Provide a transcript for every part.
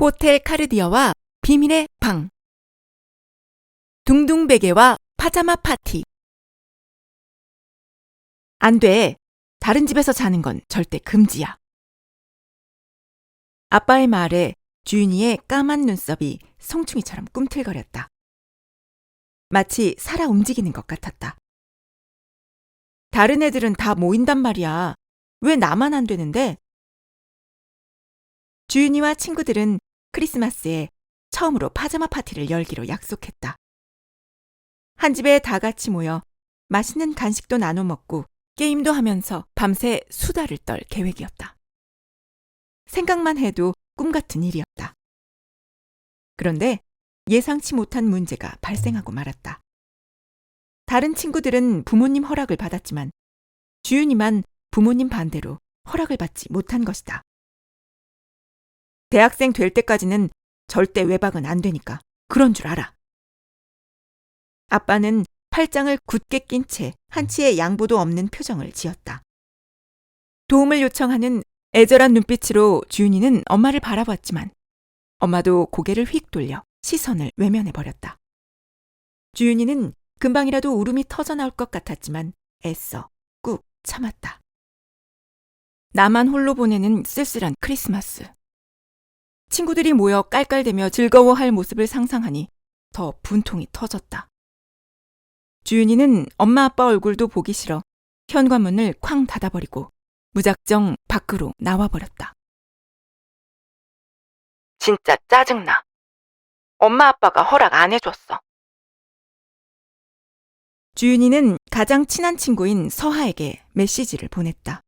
호텔 카르디아와 비밀의 방. 둥둥 베개와 파자마 파티. 안 돼. 다른 집에서 자는 건 절대 금지야. 아빠의 말에 주윤이의 까만 눈썹이 송충이처럼 꿈틀거렸다. 마치 살아 움직이는 것 같았다. 다른 애들은 다 모인단 말이야. 왜 나만 안 되는데? 주윤이와 친구들은 크리스마스에 처음으로 파자마 파티를 열기로 약속했다. 한 집에 다 같이 모여 맛있는 간식도 나눠 먹고 게임도 하면서 밤새 수다를 떨 계획이었다. 생각만 해도 꿈 같은 일이었다. 그런데 예상치 못한 문제가 발생하고 말았다. 다른 친구들은 부모님 허락을 받았지만 주윤이만 부모님 반대로 허락을 받지 못한 것이다. 대학생 될 때까지는 절대 외박은 안 되니까 그런 줄 알아. 아빠는 팔짱을 굳게 낀 채 한치의 양보도 없는 표정을 지었다. 도움을 요청하는 애절한 눈빛으로 주윤이는 엄마를 바라봤지만 엄마도 고개를 휙 돌려 시선을 외면해버렸다. 주윤이는 금방이라도 울음이 터져나올 것 같았지만 애써 꾹 참았다. 나만 홀로 보내는 쓸쓸한 크리스마스. 친구들이 모여 깔깔대며 즐거워할 모습을 상상하니 더 분통이 터졌다. 주윤이는 엄마 아빠 얼굴도 보기 싫어 현관문을 쾅 닫아버리고 무작정 밖으로 나와버렸다. 진짜 짜증나. 엄마 아빠가 허락 안 해줬어. 주윤이는 가장 친한 친구인 서하에게 메시지를 보냈다.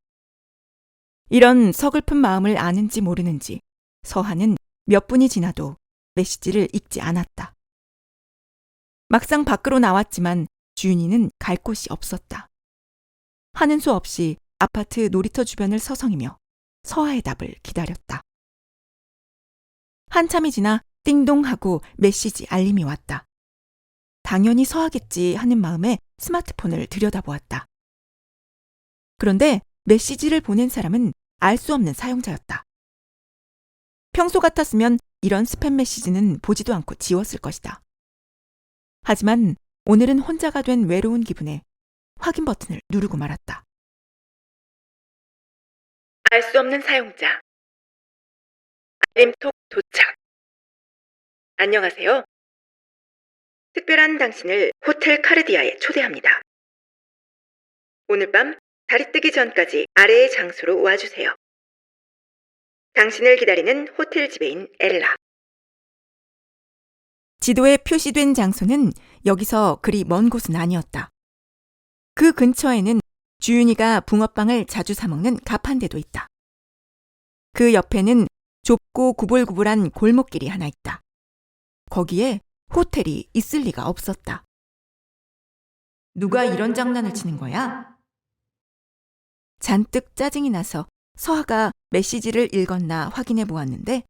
이런 서글픈 마음을 아는지 모르는지 서하는 몇 분이 지나도 메시지를 읽지 않았다. 막상 밖으로 나왔지만 주윤이는 갈 곳이 없었다. 하는 수 없이 아파트 놀이터 주변을 서성이며 서하의 답을 기다렸다. 한참이 지나 띵동 하고 메시지 알림이 왔다. 당연히 서하겠지 하는 마음에 스마트폰을 들여다보았다. 그런데 메시지를 보낸 사람은 알 수 없는 사용자였다. 평소 같았으면 이런 스팸 메시지는 보지도 않고 지웠을 것이다. 하지만 오늘은 혼자가 된 외로운 기분에 확인 버튼을 누르고 말았다. 알 수 없는 사용자. 알림톡 도착. 안녕하세요. 특별한 당신을 호텔 카르디아에 초대합니다. 오늘 밤 달이 뜨기 전까지 아래의 장소로 와주세요. 당신을 기다리는 호텔 지배인 엘라. 지도에 표시된 장소는 여기서 그리 먼 곳은 아니었다. 그 근처에는 주윤이가 붕어빵을 자주 사먹는 가판대도 있다. 그 옆에는 좁고 구불구불한 골목길이 하나 있다. 거기에 호텔이 있을 리가 없었다. 누가 이런 장난을 치는 거야? 잔뜩 짜증이 나서 서하가 메시지를 읽었나 확인해 보았는데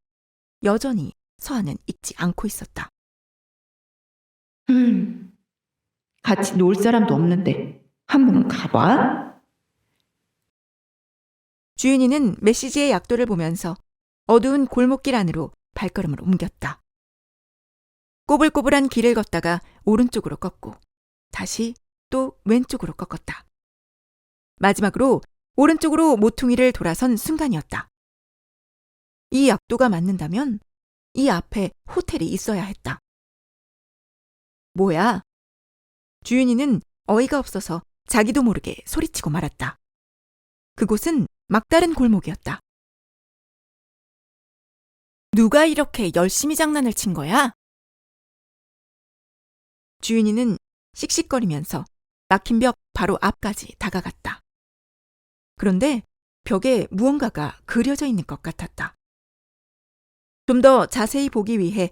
여전히 서하는 읽지 않고 있었다. 같이 놀 사람도 없는데 한번 가봐. 주윤이는 메시지의 약도를 보면서 어두운 골목길 안으로 발걸음을 옮겼다. 꼬불꼬불한 길을 걷다가 오른쪽으로 꺾고 다시 또 왼쪽으로 꺾었다. 마지막으로 오른쪽으로 모퉁이를 돌아선 순간이었다. 이 약도가 맞는다면 이 앞에 호텔이 있어야 했다. 뭐야? 주윤이는 어이가 없어서 자기도 모르게 소리치고 말았다. 그곳은 막다른 골목이었다. 누가 이렇게 열심히 장난을 친 거야? 주윤이는 씩씩거리면서 막힌 벽 바로 앞까지 다가갔다. 그런데 벽에 무언가가 그려져 있는 것 같았다. 좀 더 자세히 보기 위해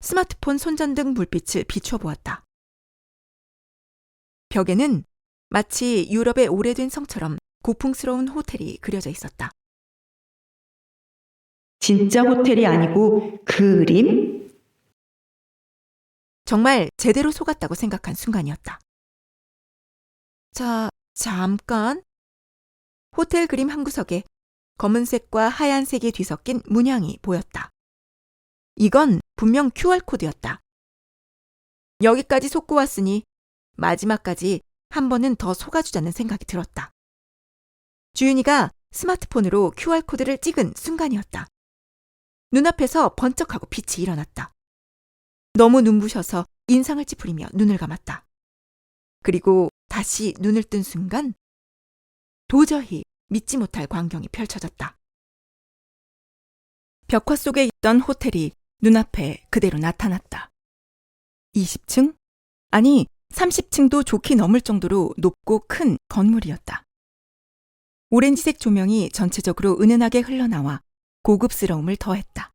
스마트폰 손전등 불빛을 비춰 보았다. 벽에는 마치 유럽의 오래된 성처럼 고풍스러운 호텔이 그려져 있었다. 진짜 호텔이 아니고 그림? 정말 제대로 속았다고 생각한 순간이었다. 자, 잠깐. 호텔 그림 한 구석에 검은색과 하얀색이 뒤섞인 문양이 보였다. 이건 분명 QR코드였다. 여기까지 속고 왔으니 마지막까지 한 번은 더 속아주자는 생각이 들었다. 주윤이가 스마트폰으로 QR코드를 찍은 순간이었다. 눈앞에서 번쩍하고 빛이 일어났다. 너무 눈부셔서 인상을 찌푸리며 눈을 감았다. 그리고 다시 눈을 뜬 순간 도저히 믿지 못할 광경이 펼쳐졌다. 벽화 속에 있던 호텔이 눈앞에 그대로 나타났다. 20층? 아니, 30층도 좋게 넘을 정도로 높고 큰 건물이었다. 오렌지색 조명이 전체적으로 은은하게 흘러나와 고급스러움을 더했다.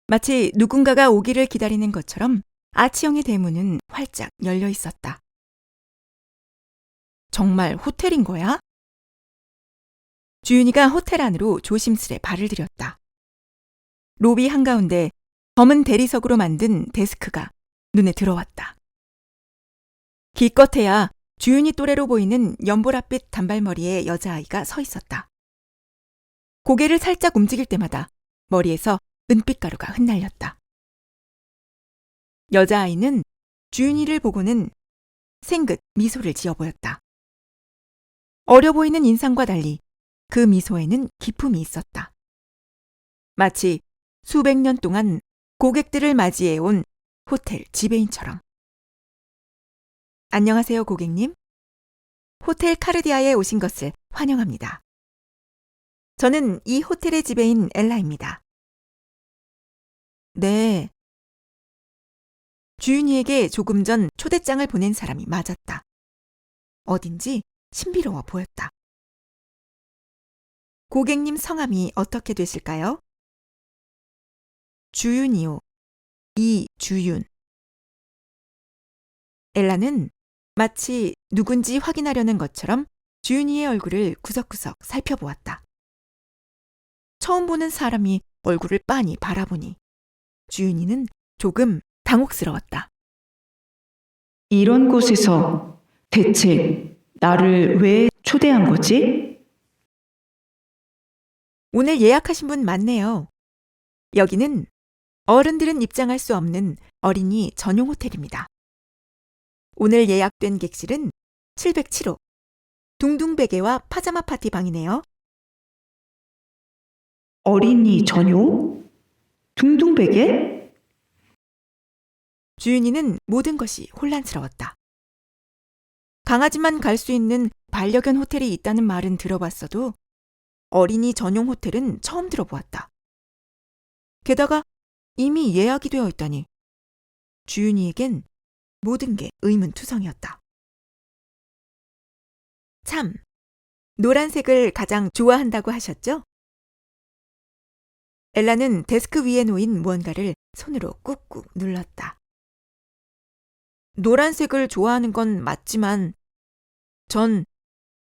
마치 누군가가 오기를 기다리는 것처럼 아치형의 대문은 활짝 열려 있었다. 정말 호텔인 거야? 주윤이가 호텔 안으로 조심스레 발을 들였다. 로비 한가운데 검은 대리석으로 만든 데스크가 눈에 들어왔다. 기껏해야 주윤이 또래로 보이는 연보라빛 단발머리의 여자아이가 서 있었다. 고개를 살짝 움직일 때마다 머리에서 은빛가루가 흩날렸다. 여자아이는 주윤이를 보고는 생긋 미소를 지어 보였다. 어려 보이는 인상과 달리 그 미소에는 기품이 있었다. 마치 수백 년 동안 고객들을 맞이해온 호텔 지배인처럼. 안녕하세요, 고객님. 호텔 카르디아에 오신 것을 환영합니다. 저는 이 호텔의 지배인 엘라입니다. 네. 주윤이에게 조금 전 초대장을 보낸 사람이 맞았다. 어딘지 신비로워 보였다. 고객님 성함이 어떻게 되실까요? 주윤이요. 이주윤. 엘라는 마치 누군지 확인하려는 것처럼 주윤이의 얼굴을 구석구석 살펴보았다. 처음 보는 사람이 얼굴을 빤히 바라보니 주윤이는 조금 당혹스러웠다. 이런 곳에서 대체 나를 왜 초대한 거지? 오늘 예약하신 분 맞네요. 여기는 어른들은 입장할 수 없는 어린이 전용 호텔입니다. 오늘 예약된 객실은 707호 둥둥베개와 파자마 파티 방이네요. 어린이 전용? 둥둥베개? 주윤이는 모든 것이 혼란스러웠다. 강아지만 갈 수 있는 반려견 호텔이 있다는 말은 들어봤어도 어린이 전용 호텔은 처음 들어보았다. 게다가 이미 예약이 되어 있다니 주윤이에겐 모든 게 의문투성이었다. 참, 노란색을 가장 좋아한다고 하셨죠? 엘라는 데스크 위에 놓인 무언가를 손으로 꾹꾹 눌렀다. 노란색을 좋아하는 건 맞지만 전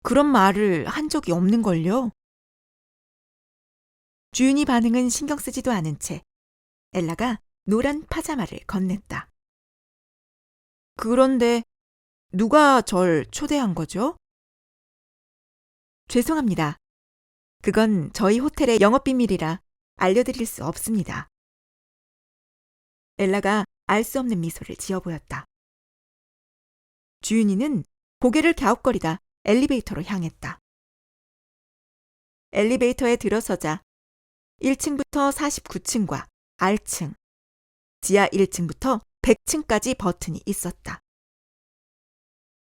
그런 말을 한 적이 없는걸요. 주윤이 반응은 신경 쓰지도 않은 채 엘라가 노란 파자마를 건넸다. 그런데 누가 절 초대한 거죠? 죄송합니다. 그건 저희 호텔의 영업비밀이라 알려드릴 수 없습니다. 엘라가 알 수 없는 미소를 지어 보였다. 주윤이는 고개를 갸웃거리다 엘리베이터로 향했다. 엘리베이터에 들어서자 1층부터 49층과 R층, 지하 1층부터 100층까지 버튼이 있었다.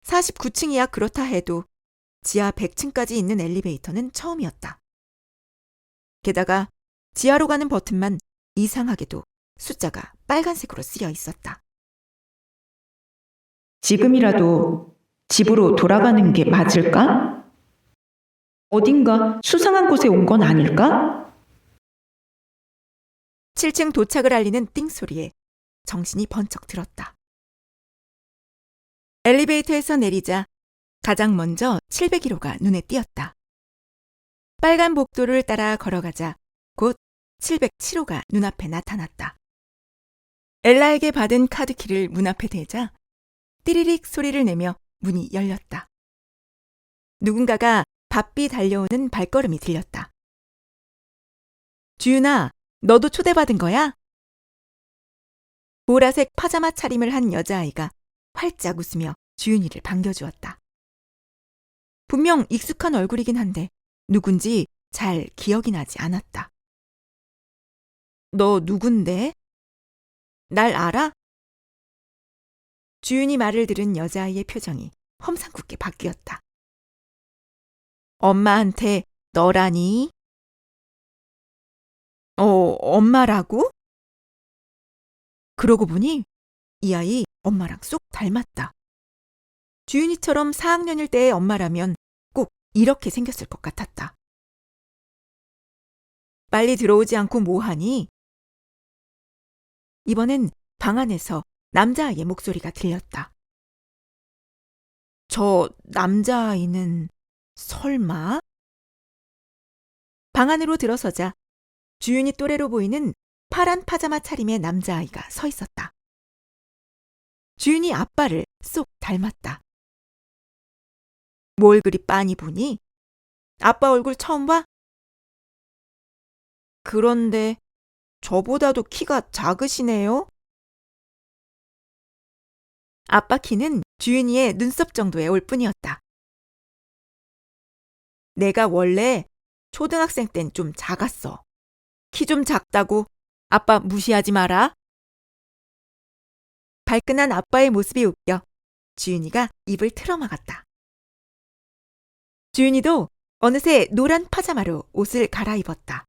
49층이야 그렇다 해도 지하 100층까지 있는 엘리베이터는 처음이었다. 게다가 지하로 가는 버튼만 이상하게도 숫자가 빨간색으로 쓰여 있었다. 지금이라도 집으로 돌아가는 게 맞을까? 어딘가 수상한 곳에 온 건 아닐까? 7층 도착을 알리는 띵소리에 정신이 번쩍 들었다. 엘리베이터에서 내리자 가장 먼저 701호가 눈에 띄었다. 빨간 복도를 따라 걸어가자 곧 707호가 눈앞에 나타났다. 엘라에게 받은 카드키를 문 앞에 대자 띠리릭 소리를 내며 문이 열렸다. 누군가가 바삐 달려오는 발걸음이 들렸다. 주윤아, 너도 초대받은 거야? 보라색 파자마 차림을 한 여자아이가 활짝 웃으며 주윤이를 반겨주었다. 분명 익숙한 얼굴이긴 한데 누군지 잘 기억이 나지 않았다. 너 누군데? 날 알아? 주윤이 말을 들은 여자아이의 표정이 험상궂게 바뀌었다. 엄마한테 너라니? 엄마라고? 그러고 보니 이 아이 엄마랑 쏙 닮았다. 주윤이처럼 4학년일 때의 엄마라면 꼭 이렇게 생겼을 것 같았다. 빨리 들어오지 않고 뭐하니? 이번엔 방 안에서 남자아이의 목소리가 들렸다. 저 남자아이는 설마? 방 안으로 들어서자 주윤이 또래로 보이는 파란 파자마 차림의 남자아이가 서 있었다. 주윤이 아빠를 쏙 닮았다. 뭘 그리 빤히 보니? 아빠 얼굴 처음 봐? 그런데 저보다도 키가 작으시네요? 아빠 키는 주윤이의 눈썹 정도에 올 뿐이었다. 내가 원래 초등학생 땐 좀 작았어. 키 좀 작다고 아빠 무시하지 마라. 발끈한 아빠의 모습이 웃겨 주윤이가 입을 틀어막았다. 주윤이도 어느새 노란 파자마로 옷을 갈아입었다.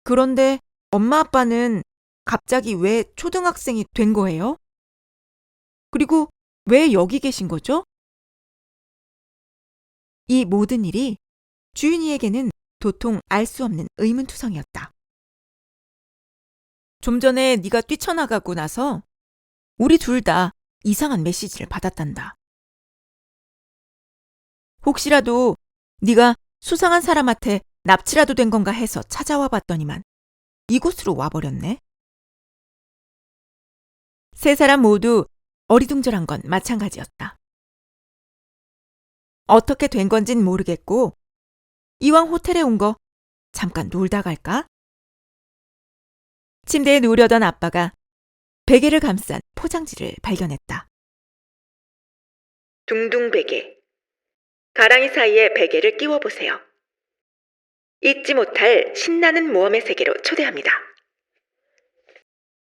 그런데 엄마 아빠는 갑자기 왜 초등학생이 된 거예요? 그리고 왜 여기 계신 거죠? 이 모든 일이 주윤이에게는 도통 알 수 없는 의문투성이었다. 좀 전에 네가 뛰쳐나가고 나서 우리 둘 다 이상한 메시지를 받았단다. 혹시라도 네가 수상한 사람한테 납치라도 된 건가 해서 찾아와 봤더니만 이곳으로 와버렸네. 세 사람 모두 어리둥절한 건 마찬가지였다. 어떻게 된 건진 모르겠고 이왕 호텔에 온 거 잠깐 놀다 갈까? 침대에 누우려던 아빠가 베개를 감싼 포장지를 발견했다. 둥둥 베개. 가랑이 사이에 베개를 끼워보세요. 잊지 못할 신나는 모험의 세계로 초대합니다.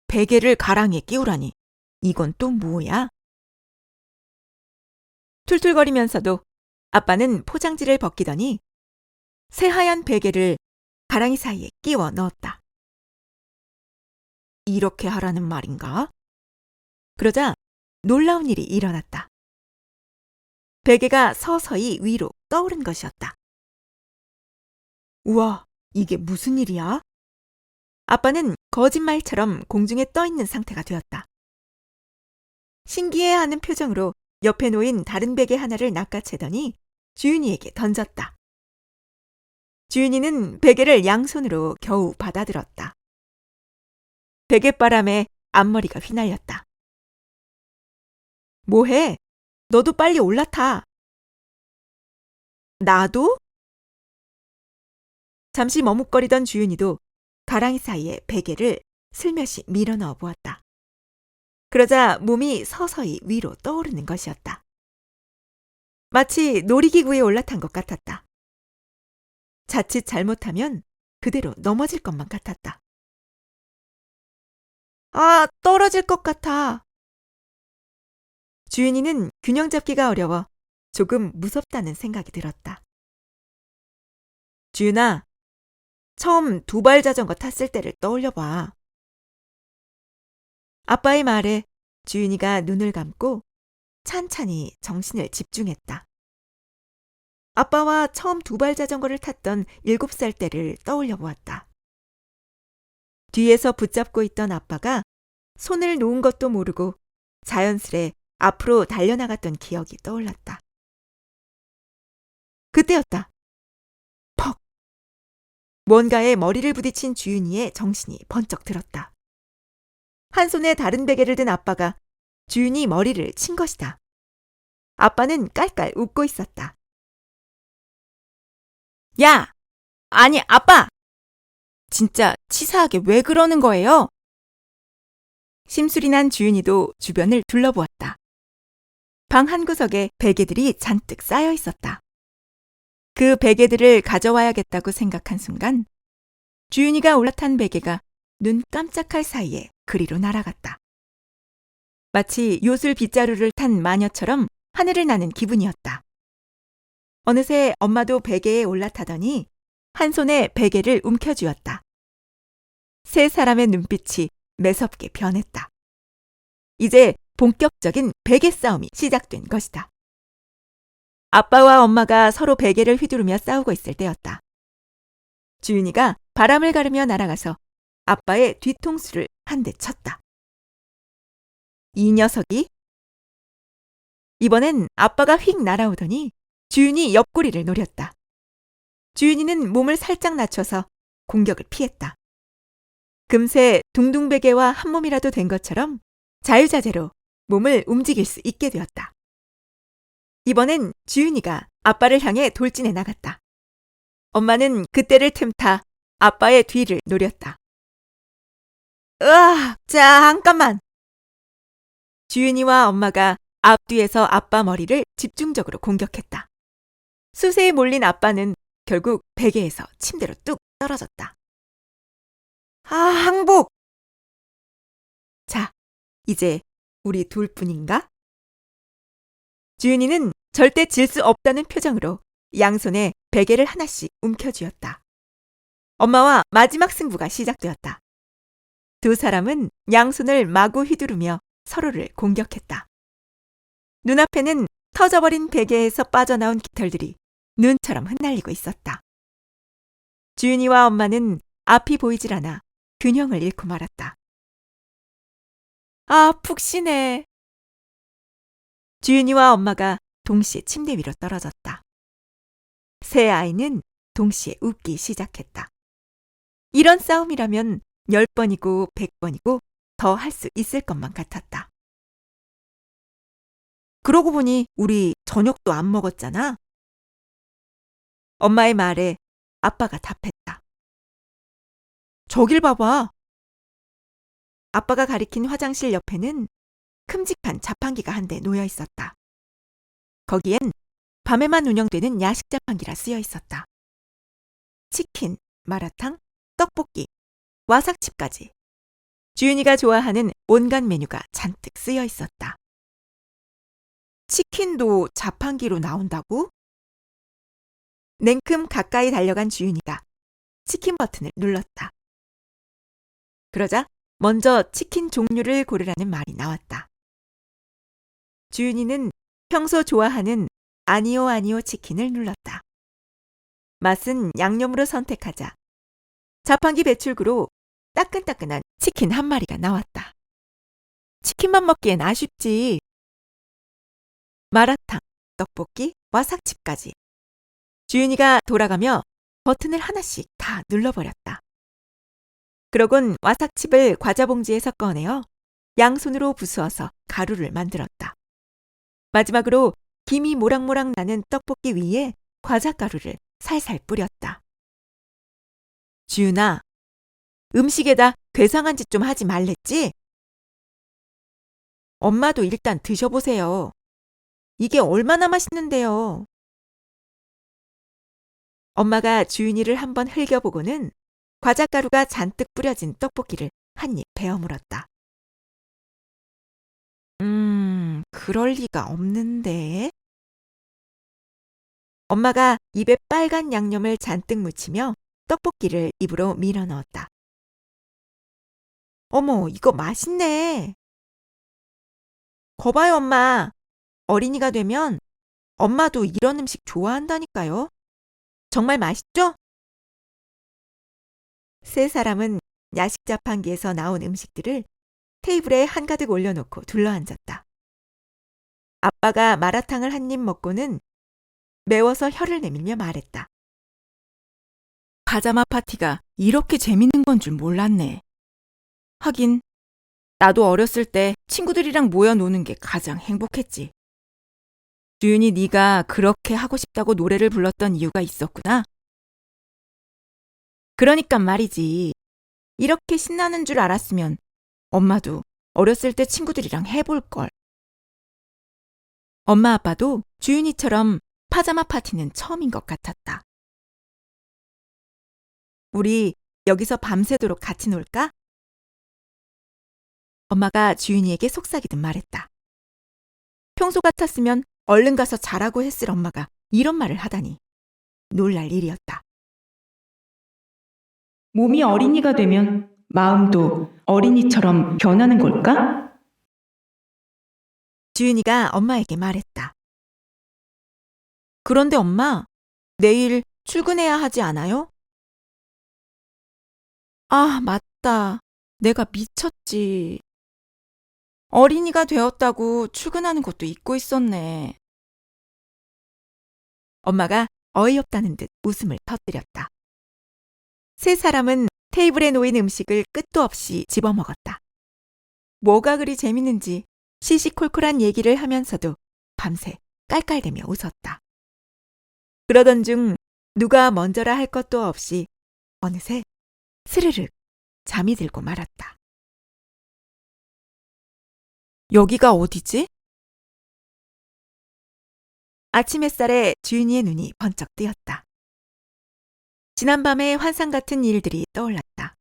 베개를 가랑이에 끼우라니 이건 또 뭐야? 툴툴거리면서도 아빠는 포장지를 벗기더니 새하얀 베개를 가랑이 사이에 끼워 넣었다. 이렇게 하라는 말인가? 그러자 놀라운 일이 일어났다. 베개가 서서히 위로 떠오른 것이었다. 우와, 이게 무슨 일이야? 아빠는 거짓말처럼 공중에 떠 있는 상태가 되었다. 신기해하는 표정으로 옆에 놓인 다른 베개 하나를 낚아채더니 주윤이에게 던졌다. 주윤이는 베개를 양손으로 겨우 받아들었다. 베갯바람에 앞머리가 휘날렸다. 뭐해? 너도 빨리 올라타. 나도? 잠시 머뭇거리던 주윤이도 가랑이 사이에 베개를 슬며시 밀어 넣어 보았다. 그러자 몸이 서서히 위로 떠오르는 것이었다. 마치 놀이기구에 올라탄 것 같았다. 자칫 잘못하면 그대로 넘어질 것만 같았다. 아, 떨어질 것 같아. 주윤이는 균형 잡기가 어려워 조금 무섭다는 생각이 들었다. 주윤아, 처음 두발 자전거 탔을 때를 떠올려봐. 아빠의 말에 주윤이가 눈을 감고 찬찬히 정신을 집중했다. 아빠와 처음 두발 자전거를 탔던 7살 때를 떠올려 보았다. 뒤에서 붙잡고 있던 아빠가 손을 놓은 것도 모르고 자연스레 앞으로 달려나갔던 기억이 떠올랐다. 그때였다. 퍽! 뭔가에 머리를 부딪힌 주윤이의 정신이 번쩍 들었다. 한 손에 다른 베개를 든 아빠가 주윤이 머리를 친 것이다. 아빠는 깔깔 웃고 있었다. 야! 아니, 아빠! 진짜 치사하게 왜 그러는 거예요? 심술이 난 주윤이도 주변을 둘러보았다. 방 한구석에 베개들이 잔뜩 쌓여 있었다. 그 베개들을 가져와야겠다고 생각한 순간 주윤이가 올라탄 베개가 눈 깜짝할 사이에 그리로 날아갔다. 마치 요술 빗자루를 탄 마녀처럼 하늘을 나는 기분이었다. 어느새 엄마도 베개에 올라타더니 한 손에 베개를 움켜쥐었다. 세 사람의 눈빛이 매섭게 변했다. 이제 본격적인 베개 싸움이 시작된 것이다. 아빠와 엄마가 서로 베개를 휘두르며 싸우고 있을 때였다. 주윤이가 바람을 가르며 날아가서 아빠의 뒤통수를 한 대 쳤다. 이 녀석이? 이번엔 아빠가 휙 날아오더니 주윤이 옆구리를 노렸다. 주윤이는 몸을 살짝 낮춰서 공격을 피했다. 금세 둥둥베개와 한 몸이라도 된 것처럼 자유자재로 몸을 움직일 수 있게 되었다. 이번엔 주윤이가 아빠를 향해 돌진해 나갔다. 엄마는 그때를 틈타 아빠의 뒤를 노렸다. 으아, 잠깐만! 주윤이와 엄마가 앞뒤에서 아빠 머리를 집중적으로 공격했다. 수세에 몰린 아빠는 결국 베개에서 침대로 뚝 떨어졌다. 아, 항복! 자, 이제 우리 둘뿐인가? 주윤이는 절대 질 수 없다는 표정으로 양손에 베개를 하나씩 움켜쥐었다. 엄마와 마지막 승부가 시작되었다. 두 사람은 양손을 마구 휘두르며 서로를 공격했다. 눈앞에는 터져버린 베개에서 빠져나온 깃털들이 눈처럼 흩날리고 있었다. 주윤이와 엄마는 앞이 보이질 않아 균형을 잃고 말았다. 아, 푹 쉬네. 주윤이와 엄마가 동시에 침대 위로 떨어졌다. 세 아이는 동시에 웃기 시작했다. 이런 싸움이라면 10번이고 100번이고 더 할 수 있을 것만 같았다. 그러고 보니 우리 저녁도 안 먹었잖아. 엄마의 말에 아빠가 답했다. 저길 봐봐. 아빠가 가리킨 화장실 옆에는 큼직한 자판기가 한 대 놓여 있었다. 거기엔 밤에만 운영되는 야식 자판기라 쓰여 있었다. 치킨, 마라탕, 떡볶이, 와삭칩까지 주윤이가 좋아하는 온갖 메뉴가 잔뜩 쓰여 있었다. 치킨도 자판기로 나온다고? 냉큼 가까이 달려간 주윤이가 치킨 버튼을 눌렀다. 그러자 먼저 치킨 종류를 고르라는 말이 나왔다. 주윤이는 평소 좋아하는 아니오 아니오 치킨을 눌렀다. 맛은 양념으로 선택하자 자판기 배출구로 따끈따끈한 치킨 한 마리가 나왔다. 치킨만 먹기엔 아쉽지. 마라탕, 떡볶이, 와삭칩까지. 주윤이가 돌아가며 버튼을 하나씩 다 눌러버렸다. 그러곤 와삭칩을 과자 봉지에서 꺼내어 양손으로 부수어서 가루를 만들었다. 마지막으로 김이 모락모락 나는 떡볶이 위에 과자 가루를 살살 뿌렸다. 주윤아, 음식에다 괴상한 짓 좀 하지 말랬지? 엄마도 일단 드셔보세요. 이게 얼마나 맛있는데요. 엄마가 주윤이를 한번 흘겨보고는 과자가루가 잔뜩 뿌려진 떡볶이를 한 입 베어 물었다. 그럴 리가 없는데. 엄마가 입에 빨간 양념을 잔뜩 묻히며 떡볶이를 입으로 밀어 넣었다. 어머, 이거 맛있네. 거봐요, 엄마. 어린이가 되면 엄마도 이런 음식 좋아한다니까요. 정말 맛있죠? 세 사람은 야식 자판기에서 나온 음식들을 테이블에 한가득 올려놓고 둘러앉았다. 아빠가 마라탕을 한 입 먹고는 매워서 혀를 내밀며 말했다. 파자마 파티가 이렇게 재밌는 건 줄 몰랐네. 하긴 나도 어렸을 때 친구들이랑 모여 노는 게 가장 행복했지. 주윤이 네가 그렇게 하고 싶다고 노래를 불렀던 이유가 있었구나. 그러니까 말이지. 이렇게 신나는 줄 알았으면 엄마도 어렸을 때 친구들이랑 해볼걸. 엄마 아빠도 주윤이처럼 파자마 파티는 처음인 것 같았다. 우리 여기서 밤새도록 같이 놀까? 엄마가 주윤이에게 속삭이듯 말했다. 평소 같았으면 얼른 가서 자라고 했을 엄마가 이런 말을 하다니 놀랄 일이었다. 몸이 어린이가 되면 마음도 어린이처럼 변하는 걸까? 주윤이가 엄마에게 말했다. 그런데 엄마, 내일 출근해야 하지 않아요? 아, 맞다. 내가 미쳤지. 어린이가 되었다고 출근하는 것도 잊고 있었네. 엄마가 어이없다는 듯 웃음을 터뜨렸다. 세 사람은 테이블에 놓인 음식을 끝도 없이 집어먹었다. 뭐가 그리 재밌는지 시시콜콜한 얘기를 하면서도 밤새 깔깔대며 웃었다. 그러던 중 누가 먼저라 할 것도 없이 어느새 스르륵 잠이 들고 말았다. 여기가 어디지? 아침 햇살에 주윤이의 눈이 번쩍 뜨였다. 지난밤의 환상 같은 일들이 떠올랐다.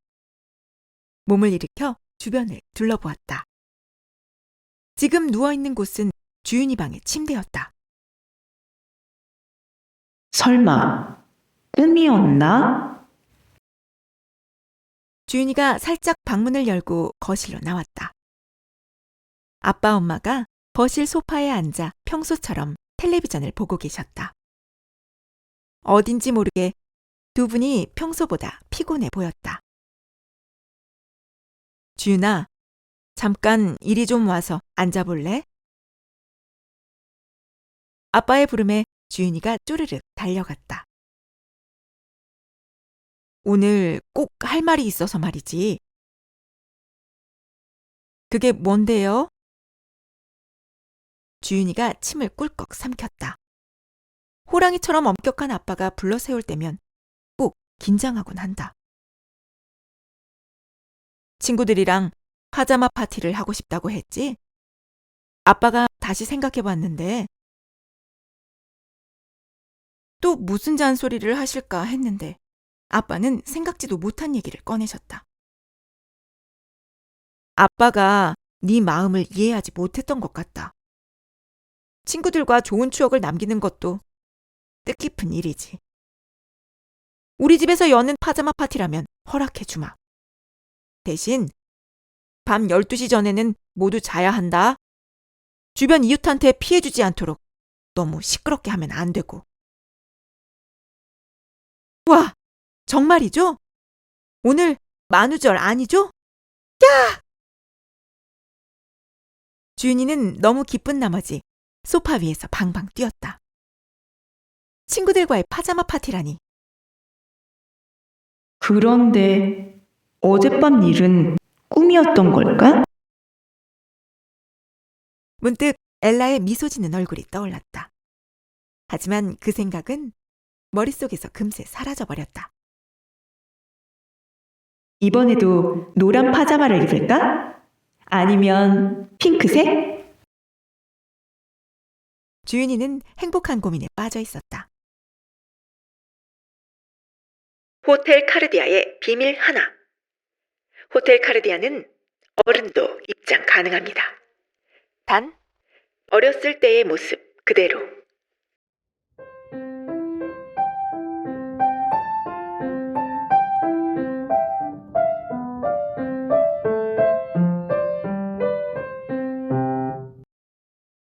몸을 일으켜 주변을 둘러보았다. 지금 누워있는 곳은 주윤이 방의 침대였다. 설마 꿈이었나? 주윤이가 살짝 방문을 열고 거실로 나왔다. 아빠 엄마가 거실 소파에 앉아 평소처럼 텔레비전을 보고 계셨다. 어딘지 모르게 두 분이 평소보다 피곤해 보였다. 주윤아, 잠깐 이리 좀 와서 앉아볼래? 아빠의 부름에 주윤이가 쪼르륵 달려갔다. 오늘 꼭 할 말이 있어서 말이지. 그게 뭔데요? 주윤이가 침을 꿀꺽 삼켰다. 호랑이처럼 엄격한 아빠가 불러 세울 때면 꼭 긴장하곤 한다. 친구들이랑 파자마 파티를 하고 싶다고 했지? 아빠가 다시 생각해봤는데 또 무슨 잔소리를 하실까 했는데 아빠는 생각지도 못한 얘기를 꺼내셨다. 아빠가 네 마음을 이해하지 못했던 것 같다. 친구들과 좋은 추억을 남기는 것도 뜻깊은 일이지. 우리 집에서 여는 파자마 파티라면 허락해주마. 대신 밤 12시 전에는 모두 자야 한다. 주변 이웃한테 피해주지 않도록 너무 시끄럽게 하면 안 되고. 와, 정말이죠? 오늘 만우절 아니죠? 야! 주윤이는 너무 기쁜 나머지 소파 위에서 방방 뛰었다. 친구들과의 파자마 파티라니. 그런데 어젯밤 일은 꿈이었던 걸까? 문득 엘라의 미소 짓는 얼굴이 떠올랐다. 하지만 그 생각은 머릿속에서 금세 사라져버렸다. 이번에도 노란 파자마를 입을까? 아니면 핑크색? 주윤이는 행복한 고민에 빠져 있었다. 호텔 카르디아의 비밀 하나. 호텔 카르디아는 어른도 입장 가능합니다. 단, 어렸을 때의 모습 그대로.